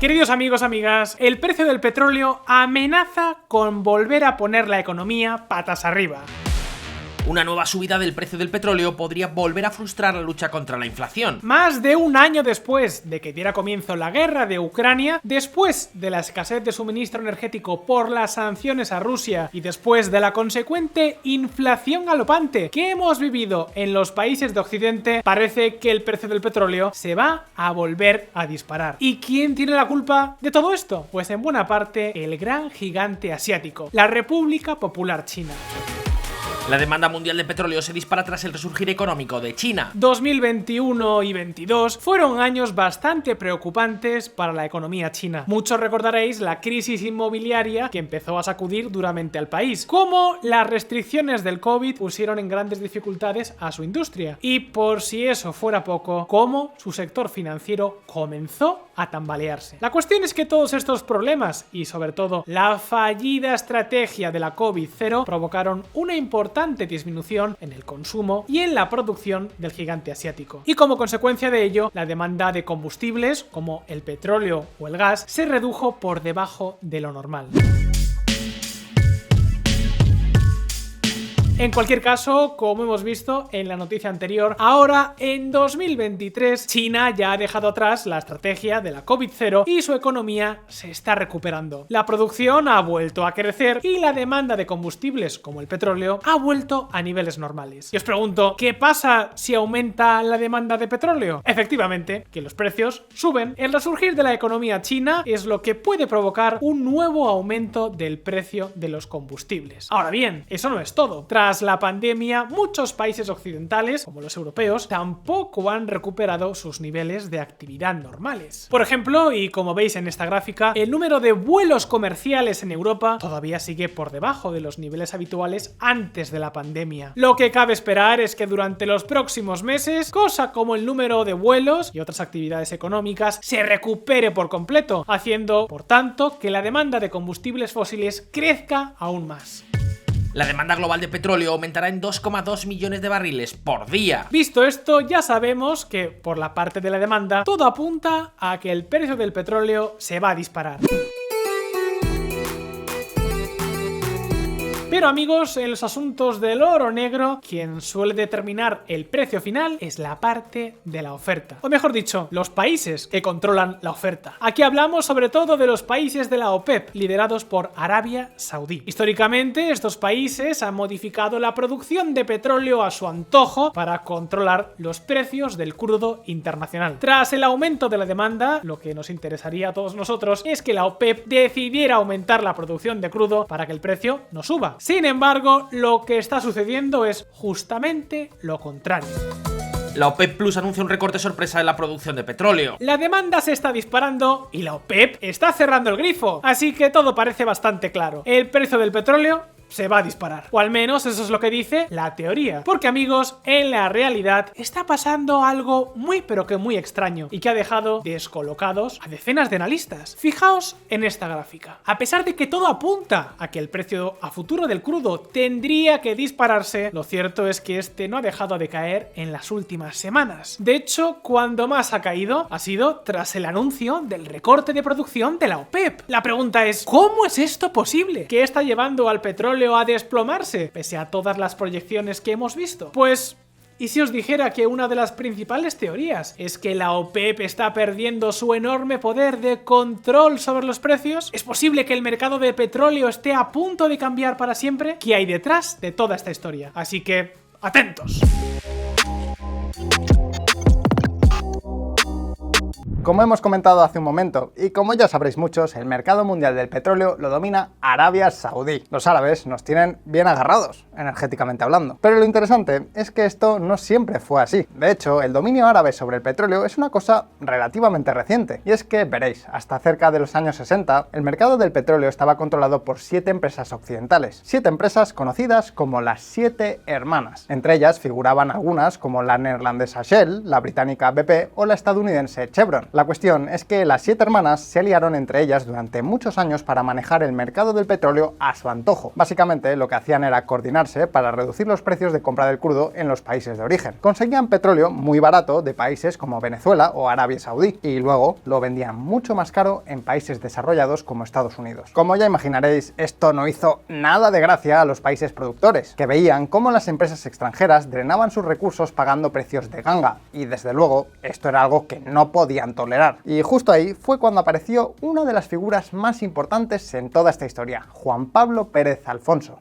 Queridos amigos, amigas, el precio del petróleo amenaza con volver a poner la economía patas arriba. Una nueva subida del precio del petróleo podría volver a frustrar la lucha contra la inflación. Más de un año después de que diera comienzo la guerra de Ucrania, después de la escasez de suministro energético por las sanciones a Rusia y después de la consecuente inflación galopante que hemos vivido en los países de Occidente, parece que el precio del petróleo se va a volver a disparar. ¿Y quién tiene la culpa de todo esto? Pues en buena parte el gran gigante asiático, la República Popular China. La demanda mundial de petróleo se dispara tras el resurgir económico de China. 2021 y 2022 fueron años bastante preocupantes para la economía china. Muchos recordaréis la crisis inmobiliaria que empezó a sacudir duramente al país, como las restricciones del COVID pusieron en grandes dificultades a su industria. Y por si eso fuera poco, cómo su sector financiero comenzó a tambalearse. La cuestión es que todos estos problemas y sobre todo la fallida estrategia de la COVID-0 provocaron una importante disminución en el consumo y en la producción del gigante asiático. Y como consecuencia de ello, la demanda de combustibles como el petróleo o el gas se redujo por debajo de lo normal. En cualquier caso, como hemos visto en la noticia anterior, ahora en 2023 China ya ha dejado atrás la estrategia de la COVID-0 y su economía se está recuperando. La producción ha vuelto a crecer y la demanda de combustibles como el petróleo ha vuelto a niveles normales. Y os pregunto, ¿qué pasa si aumenta la demanda de petróleo? Efectivamente, que los precios suben. El resurgir de la economía china es lo que puede provocar un nuevo aumento del precio de los combustibles. Ahora bien, eso no es todo. Tras la pandemia, muchos países occidentales, como los europeos, tampoco han recuperado sus niveles de actividad normales. Por ejemplo, y como veis en esta gráfica, el número de vuelos comerciales en Europa todavía sigue por debajo de los niveles habituales antes de la pandemia. Lo que cabe esperar es que durante los próximos meses, cosa como el número de vuelos y otras actividades económicas se recupere por completo, haciendo, por tanto, que la demanda de combustibles fósiles crezca aún más. La demanda global de petróleo aumentará en 2,2 millones de barriles por día. Visto esto, ya sabemos que, por la parte de la demanda, todo apunta a que el precio del petróleo se va a disparar. Pero amigos, en los asuntos del oro negro, quien suele determinar el precio final es la parte de la oferta. O mejor dicho, los países que controlan la oferta. Aquí hablamos sobre todo de los países de la OPEP, liderados por Arabia Saudí. Históricamente, estos países han modificado la producción de petróleo a su antojo para controlar los precios del crudo internacional. Tras el aumento de la demanda, lo que nos interesaría a todos nosotros es que la OPEP decidiera aumentar la producción de crudo para que el precio no suba. Sin embargo, lo que está sucediendo es justamente lo contrario. La OPEP Plus anuncia un recorte sorpresa en la producción de petróleo. La demanda se está disparando y la OPEP está cerrando el grifo, así que todo parece bastante claro. El precio del petróleo se va a disparar. O al menos eso es lo que dice la teoría. Porque amigos, en la realidad está pasando algo muy pero que muy extraño y que ha dejado descolocados a decenas de analistas. Fijaos en esta gráfica. A pesar de que todo apunta a que el precio a futuro del crudo tendría que dispararse, lo cierto es que este no ha dejado de caer en las últimas semanas. De hecho, cuando más ha caído ha sido tras el anuncio del recorte de producción de la OPEP. La pregunta es, ¿cómo es esto posible? ¿Qué está llevando al petróleo a desplomarse, pese a todas las proyecciones que hemos visto? Pues, ¿y si os dijera que una de las principales teorías es que la OPEP está perdiendo su enorme poder de control sobre los precios? ¿Es posible que el mercado de petróleo esté a punto de cambiar para siempre? ¿Qué hay detrás de toda esta historia? Así que, ¡atentos! Como hemos comentado hace un momento, y como ya sabréis muchos, el mercado mundial del petróleo lo domina Arabia Saudí. Los árabes nos tienen bien agarrados, energéticamente hablando. Pero lo interesante es que esto no siempre fue así. De hecho, el dominio árabe sobre el petróleo es una cosa relativamente reciente. Y es que, veréis, hasta cerca de los años 60, el mercado del petróleo estaba controlado por 7 empresas occidentales. 7 empresas conocidas como las 7 hermanas. Entre ellas figuraban algunas como la neerlandesa Shell, la británica BP o la estadounidense Chevron. La cuestión es que las 7 hermanas se aliaron entre ellas durante muchos años para manejar el mercado del petróleo a su antojo. Básicamente lo que hacían era coordinarse para reducir los precios de compra del crudo en los países de origen. Conseguían petróleo muy barato de países como Venezuela o Arabia Saudí y luego lo vendían mucho más caro en países desarrollados como Estados Unidos. Como ya imaginaréis, esto no hizo nada de gracia a los países productores, que veían cómo las empresas extranjeras drenaban sus recursos pagando precios de ganga, y desde luego esto era algo que no podían tolerar. Y justo ahí fue cuando apareció una de las figuras más importantes en toda esta historia, Juan Pablo Pérez Alfonso.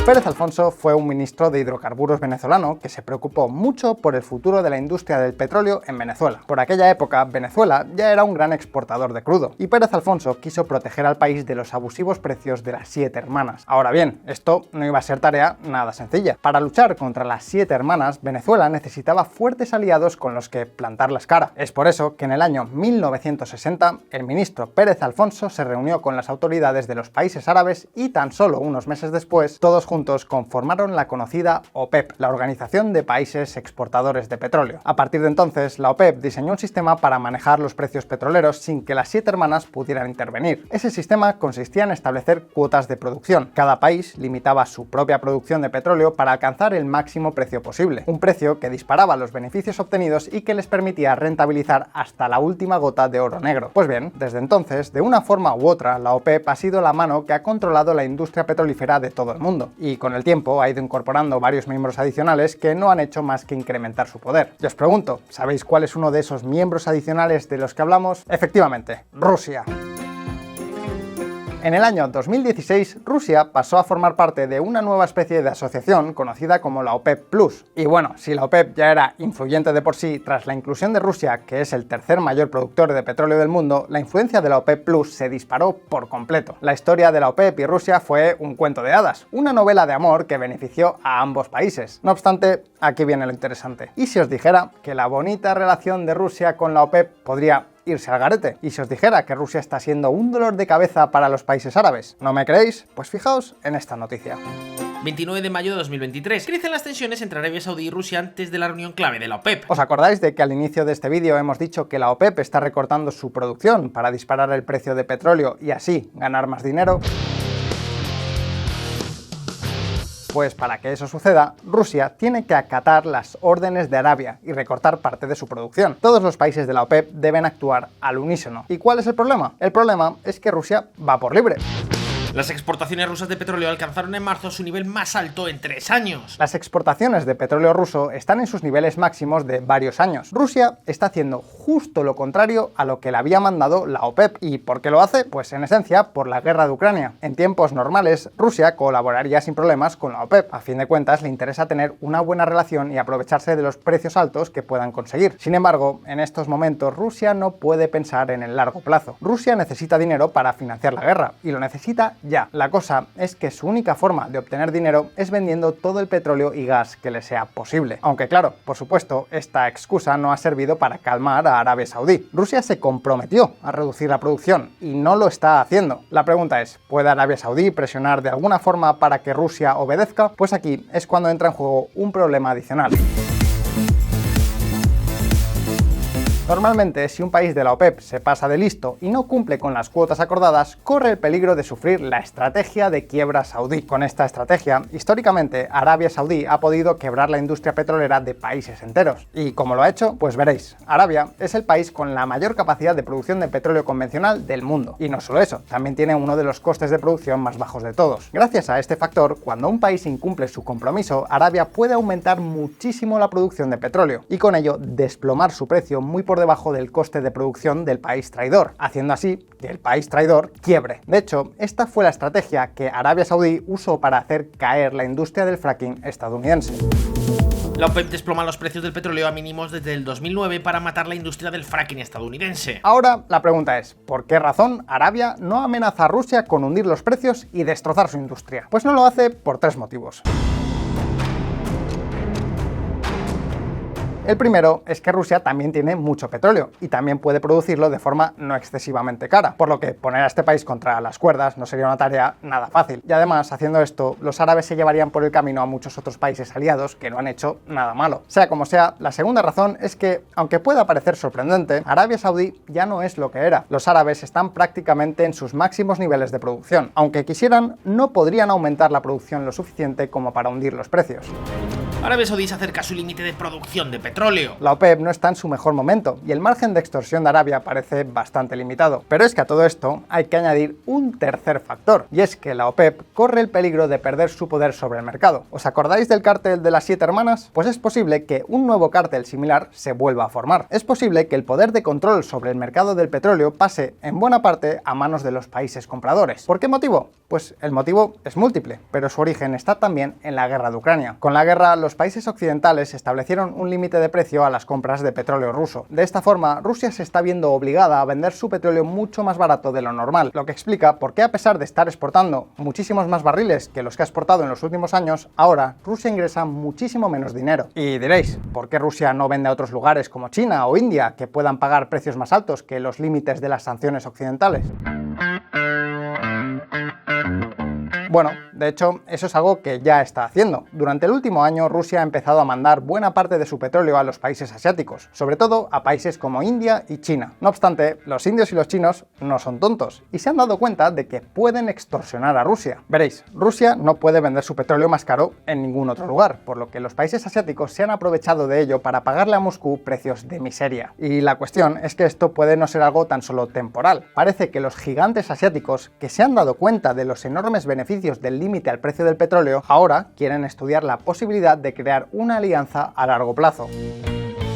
Pérez Alfonso fue un ministro de hidrocarburos venezolano que se preocupó mucho por el futuro de la industria del petróleo en Venezuela. Por aquella época, Venezuela ya era un gran exportador de crudo, y Pérez Alfonso quiso proteger al país de los abusivos precios de las 7 hermanas. Ahora bien, esto no iba a ser tarea nada sencilla. Para luchar contra las 7 hermanas, Venezuela necesitaba fuertes aliados con los que plantarles cara. Es por eso que en el año 1960, el ministro Pérez Alfonso se reunió con las autoridades de los países árabes y tan solo unos meses después, todos juntos conformaron la conocida OPEP, la Organización de Países Exportadores de Petróleo. A partir de entonces, la OPEP diseñó un sistema para manejar los precios petroleros sin que las 7 hermanas pudieran intervenir. Ese sistema consistía en establecer cuotas de producción. Cada país limitaba su propia producción de petróleo para alcanzar el máximo precio posible, un precio que disparaba los beneficios obtenidos y que les permitía rentabilizar hasta la última gota de oro negro. Pues bien, desde entonces, de una forma u otra, la OPEP ha sido la mano que ha controlado la industria petrolífera de todo el mundo, y con el tiempo ha ido incorporando varios miembros adicionales que no han hecho más que incrementar su poder. Y os pregunto, ¿sabéis cuál es uno de esos miembros adicionales de los que hablamos? Efectivamente, Rusia. En el año 2016, Rusia pasó a formar parte de una nueva especie de asociación conocida como la OPEP Plus. Y bueno, si la OPEP ya era influyente de por sí, tras la inclusión de Rusia, que es el tercer mayor productor de petróleo del mundo, la influencia de la OPEP Plus se disparó por completo. La historia de la OPEP y Rusia fue un cuento de hadas, una novela de amor que benefició a ambos países. No obstante, aquí viene lo interesante. ¿Y si os dijera que la bonita relación de Rusia con la OPEP podría irse al garete? ¿Y si os dijera que Rusia está siendo un dolor de cabeza para los países árabes? ¿No me creéis? Pues fijaos en esta noticia. 29 de mayo de 2023. Crecen las tensiones entre Arabia Saudí y Rusia antes de la reunión clave de la OPEP. ¿Os acordáis de que al inicio de este vídeo hemos dicho que la OPEP está recortando su producción para disparar el precio de petróleo y así ganar más dinero? Pues para que eso suceda, Rusia tiene que acatar las órdenes de Arabia y recortar parte de su producción. Todos los países de la OPEP deben actuar al unísono. ¿Y cuál es el problema? El problema es que Rusia va por libre. Las exportaciones rusas de petróleo alcanzaron en marzo su nivel más alto en 3 años. Las exportaciones de petróleo ruso están en sus niveles máximos de varios años. Rusia está haciendo justo lo contrario a lo que le había mandado la OPEP. ¿Y por qué lo hace? Pues en esencia por la guerra de Ucrania. En tiempos normales, Rusia colaboraría sin problemas con la OPEP. A fin de cuentas, le interesa tener una buena relación y aprovecharse de los precios altos que puedan conseguir. Sin embargo, en estos momentos Rusia no puede pensar en el largo plazo. Rusia necesita dinero para financiar la guerra y lo necesita ya. La cosa es que su única forma de obtener dinero es vendiendo todo el petróleo y gas que le sea posible. Aunque claro, por supuesto, esta excusa no ha servido para calmar a Arabia Saudí. Rusia se comprometió a reducir la producción y no lo está haciendo. La pregunta es, ¿puede Arabia Saudí presionar de alguna forma para que Rusia obedezca? Pues aquí es cuando entra en juego un problema adicional. Normalmente, si un país de la OPEP se pasa de listo y no cumple con las cuotas acordadas, corre el peligro de sufrir la estrategia de quiebra saudí. Con esta estrategia, históricamente, Arabia Saudí ha podido quebrar la industria petrolera de países enteros. ¿Y cómo lo ha hecho? Pues veréis, Arabia es el país con la mayor capacidad de producción de petróleo convencional del mundo. Y no solo eso, también tiene uno de los costes de producción más bajos de todos. Gracias a este factor, cuando un país incumple su compromiso, Arabia puede aumentar muchísimo la producción de petróleo y con ello desplomar su precio muy por debajo del coste de producción del país traidor, haciendo así que el país traidor quiebre. De hecho, esta fue la estrategia que Arabia Saudí usó para hacer caer la industria del fracking estadounidense. La OPEP desploma los precios del petróleo a mínimos desde el 2009 para matar la industria del fracking estadounidense. Ahora, la pregunta es, ¿por qué razón Arabia no amenaza a Rusia con hundir los precios y destrozar su industria? Pues no lo hace por 3 motivos. El primero es que Rusia también tiene mucho petróleo y también puede producirlo de forma no excesivamente cara, por lo que poner a este país contra las cuerdas no sería una tarea nada fácil. Y además, haciendo esto, los árabes se llevarían por el camino a muchos otros países aliados que no han hecho nada malo. Sea como sea, la segunda razón es que, aunque pueda parecer sorprendente, Arabia Saudí ya no es lo que era. Los árabes están prácticamente en sus máximos niveles de producción. Aunque quisieran, no podrían aumentar la producción lo suficiente como para hundir los precios. Arabia Saudí se acerca a su límite de producción de petróleo. La OPEP no está en su mejor momento y el margen de extorsión de Arabia parece bastante limitado. Pero es que a todo esto hay que añadir un tercer factor, y es que la OPEP corre el peligro de perder su poder sobre el mercado. ¿Os acordáis del cártel de las 7 hermanas? Pues es posible que un nuevo cártel similar se vuelva a formar. Es posible que el poder de control sobre el mercado del petróleo pase en buena parte a manos de los países compradores. ¿Por qué motivo? Pues el motivo es múltiple, pero su origen está también en la guerra de Ucrania. Con la guerra, los países occidentales establecieron un límite de precio a las compras de petróleo ruso. De esta forma, Rusia se está viendo obligada a vender su petróleo mucho más barato de lo normal, lo que explica por qué, a pesar de estar exportando muchísimos más barriles que los que ha exportado en los últimos años, ahora Rusia ingresa muchísimo menos dinero. Y diréis, ¿por qué Rusia no vende a otros lugares como China o India, que puedan pagar precios más altos que los límites de las sanciones occidentales? Bueno, de hecho, eso es algo que ya está haciendo. Durante el último año, Rusia ha empezado a mandar buena parte de su petróleo a los países asiáticos, sobre todo a países como India y China. No obstante, los indios y los chinos no son tontos y se han dado cuenta de que pueden extorsionar a Rusia. Veréis, Rusia no puede vender su petróleo más caro en ningún otro lugar, por lo que los países asiáticos se han aprovechado de ello para pagarle a Moscú precios de miseria. Y la cuestión es que esto puede no ser algo tan solo temporal. Parece que los gigantes asiáticos, que se han dado cuenta de los enormes beneficios del límite al precio del petróleo, ahora quieren estudiar la posibilidad de crear una alianza a largo plazo.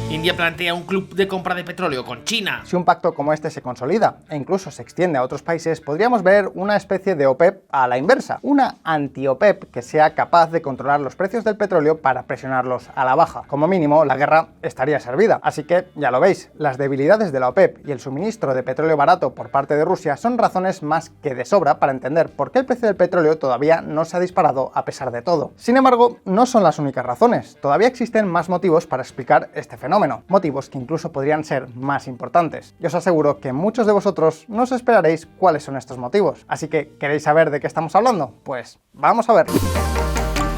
India plantea un club de compra de petróleo con China. Si un pacto como este se consolida e incluso se extiende a otros países, podríamos ver una especie de OPEP a la inversa, una anti-OPEP que sea capaz de controlar los precios del petróleo para presionarlos a la baja. Como mínimo, la guerra estaría servida. Así que, ya lo veis, las debilidades de la OPEP y el suministro de petróleo barato por parte de Rusia son razones más que de sobra para entender por qué el precio del petróleo todavía no se ha disparado a pesar de todo. Sin embargo, no son las únicas razones. Todavía existen más motivos para explicar este fenómeno. Motivos que incluso podrían ser más importantes. Y os aseguro que muchos de vosotros no os esperaréis cuáles son estos motivos. Así que, ¿queréis saber de qué estamos hablando? Pues vamos a ver.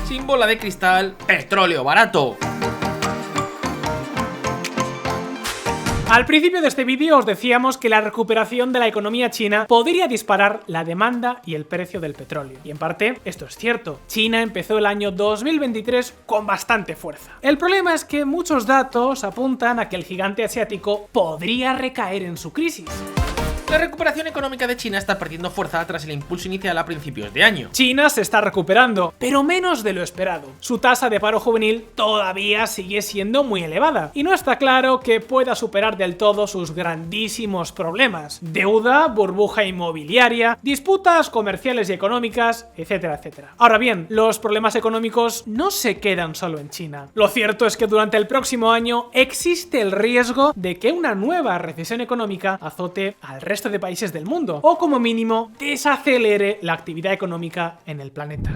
Sin bola de cristal, petróleo barato. Al principio de este vídeo os decíamos que la recuperación de la economía china podría disparar la demanda y el precio del petróleo. Y en parte, esto es cierto. China empezó el año 2023 con bastante fuerza. El problema es que muchos datos apuntan a que el gigante asiático podría recaer en su crisis. La recuperación económica de China está perdiendo fuerza tras el impulso inicial a principios de año. China se está recuperando, pero menos de lo esperado. Su tasa de paro juvenil todavía sigue siendo muy elevada y no está claro que pueda superar del todo sus grandísimos problemas: deuda, burbuja inmobiliaria, disputas comerciales y económicas, etcétera, etcétera. Ahora bien, los problemas económicos no se quedan solo en China. Lo cierto es que durante el próximo año existe el riesgo de que una nueva recesión económica azote al resto de países del mundo, o como mínimo desacelere la actividad económica en el planeta.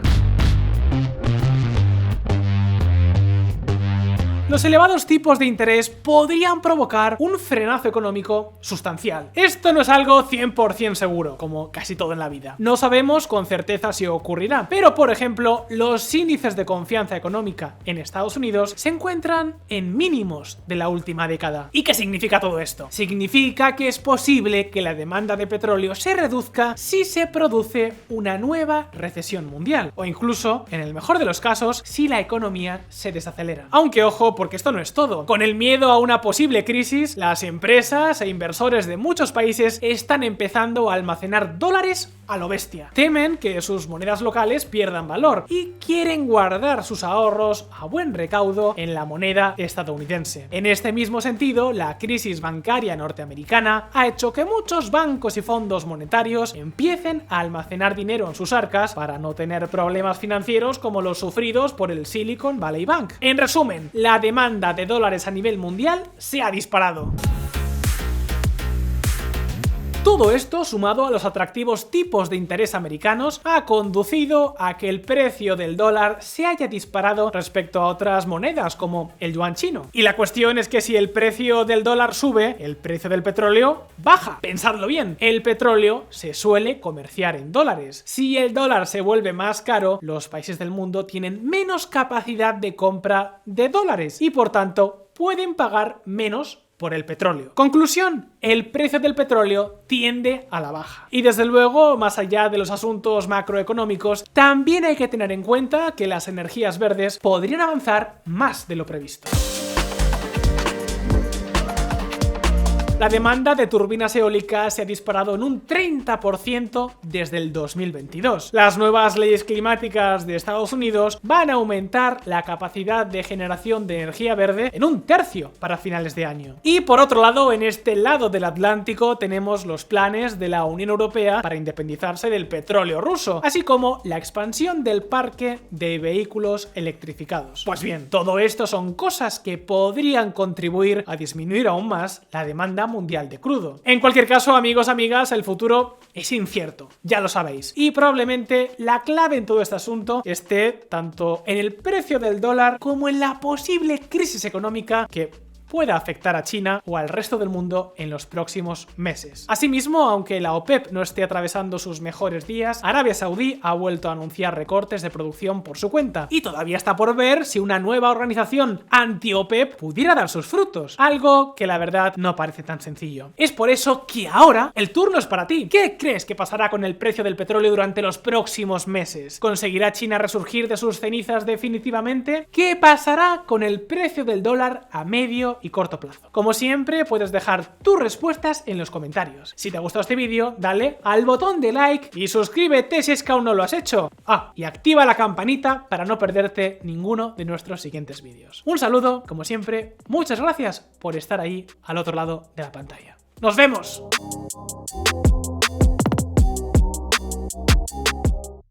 Los elevados tipos de interés podrían provocar un frenazo económico sustancial. Esto no es algo 100% seguro, como casi todo en la vida. No sabemos con certeza si ocurrirá, pero por ejemplo, los índices de confianza económica en Estados Unidos se encuentran en mínimos de la última década. ¿Y qué significa todo esto? Significa que es posible que la demanda de petróleo se reduzca si se produce una nueva recesión mundial, o incluso, en el mejor de los casos, si la economía se desacelera. Aunque ojo, porque esto no es todo. Con el miedo a una posible crisis, las empresas e inversores de muchos países están empezando a almacenar dólares a lo bestia. Temen que sus monedas locales pierdan valor y quieren guardar sus ahorros a buen recaudo en la moneda estadounidense. En este mismo sentido, la crisis bancaria norteamericana ha hecho que muchos bancos y fondos monetarios empiecen a almacenar dinero en sus arcas para no tener problemas financieros como los sufridos por el Silicon Valley Bank. En resumen, la demanda de dólares a nivel mundial se ha disparado. Todo esto, sumado a los atractivos tipos de interés americanos, ha conducido a que el precio del dólar se haya disparado respecto a otras monedas como el yuan chino. Y la cuestión es que si el precio del dólar sube, el precio del petróleo baja. Pensadlo bien, el petróleo se suele comerciar en dólares. Si el dólar se vuelve más caro, los países del mundo tienen menos capacidad de compra de dólares y por tanto pueden pagar menos por el petróleo. Conclusión, el precio del petróleo tiende a la baja. Y desde luego, más allá de los asuntos macroeconómicos, también hay que tener en cuenta que las energías verdes podrían avanzar más de lo previsto. La demanda de turbinas eólicas se ha disparado en un 30% desde el 2022. Las nuevas leyes climáticas de Estados Unidos van a aumentar la capacidad de generación de energía verde en un tercio para finales de año. Y por otro lado, en este lado del Atlántico tenemos los planes de la Unión Europea para independizarse del petróleo ruso, así como la expansión del parque de vehículos electrificados. Pues bien, todo esto son cosas que podrían contribuir a disminuir aún más la demanda mundial de crudo. En cualquier caso, amigos, amigas, el futuro es incierto, ya lo sabéis. Y probablemente la clave en todo este asunto esté tanto en el precio del dólar como en la posible crisis económica que pueda afectar a China o al resto del mundo en los próximos meses. Asimismo, aunque la OPEP no esté atravesando sus mejores días, Arabia Saudí ha vuelto a anunciar recortes de producción por su cuenta y todavía está por ver si una nueva organización anti-OPEP pudiera dar sus frutos, algo que la verdad no parece tan sencillo. Es por eso que ahora el turno es para ti. ¿Qué crees que pasará con el precio del petróleo durante los próximos meses? ¿Conseguirá China resurgir de sus cenizas definitivamente? ¿Qué pasará con el precio del dólar a medio y corto plazo? Como siempre, puedes dejar tus respuestas en los comentarios. Si te ha gustado este vídeo, dale al botón de like y suscríbete si es que aún no lo has hecho. Y activa la campanita para no perderte ninguno de nuestros siguientes vídeos. Un saludo, como siempre, muchas gracias por estar ahí al otro lado de la pantalla. ¡Nos vemos!